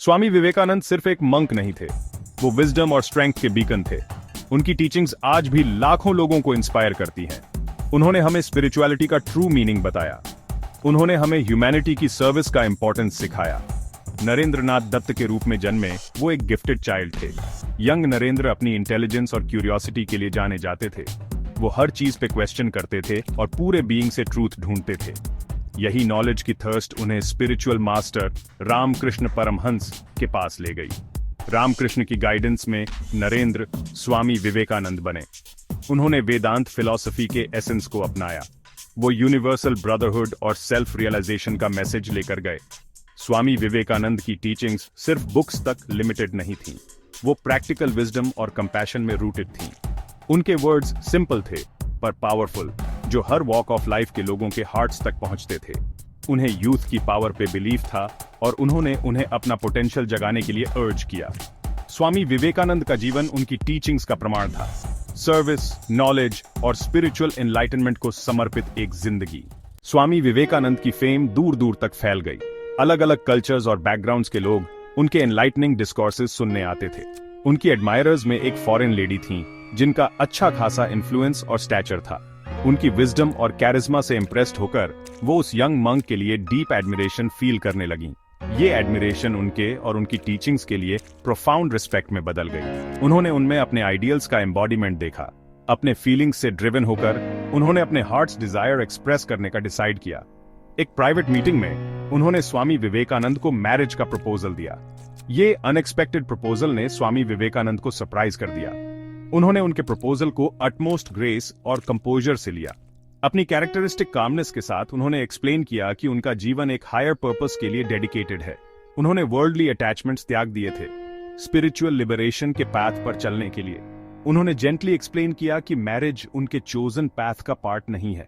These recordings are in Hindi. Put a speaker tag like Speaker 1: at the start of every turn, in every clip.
Speaker 1: स्वामी विवेकानंद सिर्फ एक मंक नहीं थे, वो विजडम और स्ट्रेंथ के बीकन थे। उनकी टीचिंग्स आज भी लाखों लोगों को इंस्पायर करती हैं। उन्होंने हमें स्पिरिचुअलिटी का ट्रू मीनिंग बताया। उन्होंने हमें ह्यूमैनिटी की सर्विस का इंपॉर्टेंस सिखाया। नरेंद्रनाथ दत्त के रूप में जन्मे वो एक गिफ्टेड चाइल्ड थे। यंग नरेंद्र अपनी इंटेलिजेंस और क्यूरियोसिटी के लिए जाने जाते थे। वो हर चीज पे क्वेश्चन करते थे और पूरे बीइंग से ट्रूथ ढूंढते थे। यही नॉलेज की थर्स्ट उन्हें स्पिरिचुअल मास्टर रामकृष्ण परमहंस के पास ले गई। रामकृष्ण की गाइडेंस में नरेंद्र स्वामी विवेकानंद बने। उन्होंने वेदांत फिलॉसफी के एसेंस को अपनाया। वो यूनिवर्सल ब्रदरहुड और सेल्फ रियलाइजेशन का मैसेज लेकर गए। स्वामी विवेकानंद की टीचिंग्स सिर्फ बुक्स तक लिमिटेड नहीं थीं, वो प्रैक्टिकल विजडम और कंपैशन में रूटेड थीं। उनके वर्ड्स सिंपल थे पर पावरफुल, जो हर वॉक ऑफ लाइफ के लोगों के हार्ट्स तक पहुंचते थे। उन्हें यूथ की पावर पे बिलीव था और उन्होंने उन्हें अपना पोटेंशियल जगाने के लिए अर्ज किया। स्वामी विवेकानंद का जीवन उनकी टीचिंग्स का प्रमाण था। सर्विस, नॉलेज और स्पिरिचुअल एनलाइटनमेंट को समर्पित एक जिंदगी। स्वामी विवेकानंद की फेम दूर दूर तक फैल गई। अलग अलग कल्चर्स और बैकग्राउंड्स के लोग उनके एनलाइटनिंग डिस्कोर्सेस सुनने आते थे। उनकी एडमायरर्स में एक फॉरेन लेडी थीं, जिनका अच्छा खासा इन्फ्लुएंस और स्टैचर था। उनकी विजडम और कैरिज्मा से इम्प्रेस्ड होकर वो उस यंग मंक के लिए डीप एडमिरेशन फील करने लगीं। ये एडमिरेशन उनके और उनकी टीचिंग्स के लिए प्रोफाउंड रिस्पेक्ट में बदल गई। उन्होंने उनमें अपने आइडियल्स का एम्बॉडीमेंट देखा। अपने फीलिंग्स से ड्रिवन होकर उन्होंने अपने हार्ट्स डिजायर एक्सप्रेस करने का डिसाइड किया। एक प्राइवेट मीटिंग में उन्होंने स्वामी विवेकानंद को मैरिज का प्रपोजल दिया। ये अनएक्सपेक्टेड प्रपोजल ने स्वामी विवेकानंद को सरप्राइज कर दिया। उन्होंने उनके प्रपोजल को अटमोस्ट ग्रेस और कंपोजर से लिया। अपनी कैरेक्टरिस्टिक कामनेस के साथ उन्होंने एक्सप्लेन किया कि उनका जीवन एक हायर पर्पस के लिए डेडिकेटेड है। उन्होंने वर्ल्डली अटैचमेंट्स त्याग दिए थे, स्पिरिचुअल लिबरेशन के पाथ पर चलने के लिए। उन्होंने जेंटली एक्सप्लेन किया कि मैरिज उनके चोजन पाथ का पार्ट नहीं है।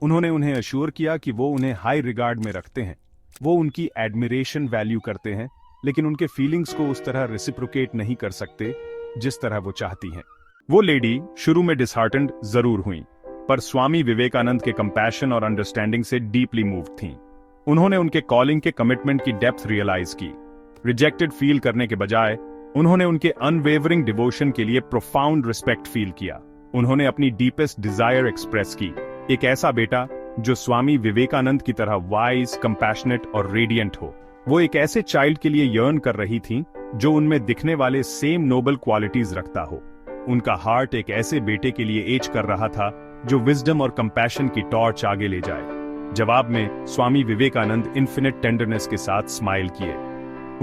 Speaker 1: उन्होंने उन्हें अश्योर किया कि वो उन्हें हाई रिगार्ड में रखते हैं, वो उनकी एडमिरेशन वैल्यू करते हैं, लेकिन उनके फीलिंग्स को उस तरह रेसिप्रोकेट नहीं कर सकते जिस तरह वो चाहती हैं। वो लेडी शुरू में डिसहार्टेंड जरूर हुई, पर स्वामी विवेकानंद के कंपैशन और अंडरस्टैंडिंग से डीपली मूव्ड थीं। उन्होंने उनके कॉलिंग के कमिटमेंट की डेप्थ रियलाइज की। रिजेक्टेड फील करने के बजाय उन्होंने उनके अनवेवरिंग डिवोशन के लिए प्रोफाउंड रिस्पेक्ट फील किया। उन्होंने अपनी डीपेस्ट डिजायर एक्सप्रेस की, एक ऐसा बेटा जो स्वामी विवेकानंद की तरह वाइज, कंपैशनेट और रेडिएंट हो। वो एक ऐसे चाइल्ड के लिए यर्न कर रही थी जो उनमें दिखने वाले सेम नोबल क्वालिटीज रखता हो। उनका हार्ट एक ऐसे बेटे के लिए एज कर रहा था जो विजडम और कंपैशन की टॉर्च आगे ले जाए। जवाब में स्वामी विवेकानंद इन्फिनिट टेंडरनेस के साथ स्माइल किए।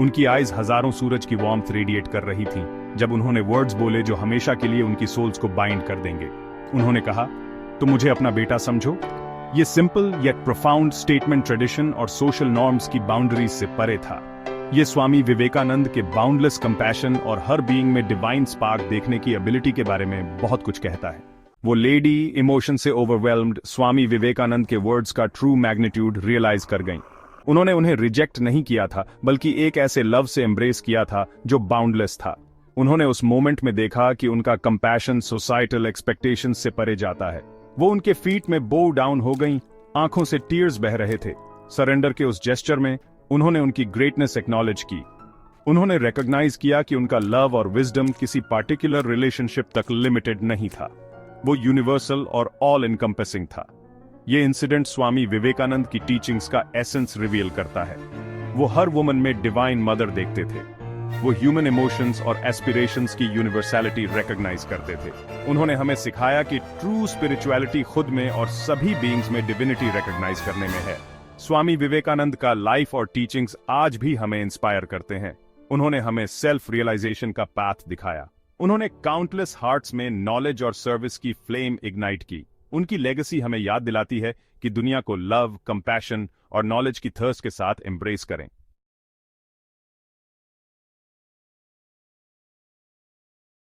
Speaker 1: उनकी आईज हजारों सूरज की वार्मथ रेडिएट कर रही थीं जब उन्होंने वर्ड्स बोले जो हमेशा के लिए उनकी सोल्स को बाइंड कर देंगे। उन्होंने कहा, तो मुझे अपना बेटा समझो। ये simple yet profound statement tradition और सोशल नॉर्म्स की बाउंड्रीज से परे था। ये स्वामी विवेकानंद के बाउंडलेस कंपैशन और हर बीइंग में डिवाइन स्पार्क देखने की एबिलिटी के बारे में बहुत कुछ कहता है। वो लेडी इमोशन से ओवरवेल्म्ड स्वामी विवेकानंद के वर्ड्स का ट्रू मैग्नीट्यूड रियलाइज कर गईं। उन्होंने उन्हें रिजेक्ट नहीं किया था, बल्कि एक ऐसे लव से एम्ब्रेस किया था जो बाउंडलेस था। उन्होंने उस मोमेंट में देखा कि उनका कंपैशन सोसाइटल एक्सपेक्टेशंस से परे जाता है। वो उनके फीट में बो डाउन हो गईं, आंखों से टीयर्स बह रहे थे। सरेंडर के उस जेस्चर में उन्होंने उनकी ग्रेटनेस एक्नॉलेज की। उन्होंने रिकॉग्नाइज किया कि उनका लव और विजडम किसी पार्टिकुलर रिलेशनशिप तक लिमिटेड नहीं था, वो यूनिवर्सल और ऑल इनकम्पेसिंग था। ये इंसिडेंट स्वामी विवेकानंद की टीचिंग्स का एसेंस रिवील करता है। वो हर वुमन में डिवाइन मदर देखते थे। वो ह्यूमन इमोशंस और एस्पिरेशंस की यूनिवर्सैलिटी रिकॉग्नाइज करते थे। उन्होंने हमें सिखाया कि ट्रू स्पिरिचुअलिटी खुद में और सभी बीइंग्स में डिविनिटी रिकॉग्नाइज करने में है। स्वामी विवेकानंद का लाइफ और टीचिंग्स आज भी हमें इंस्पायर करते हैं। उन्होंने हमें सेल्फ रियलाइजेशन का पाथ दिखाया। उन्होंने काउंटलेस हार्ट्स में नॉलेज और सर्विस की फ्लेम इग्नाइट की। उनकी लेगेसी हमें याद दिलाती है कि दुनिया को लव, कंपैशन और नॉलेज की थर्स्ट के साथ एम्ब्रेस करें।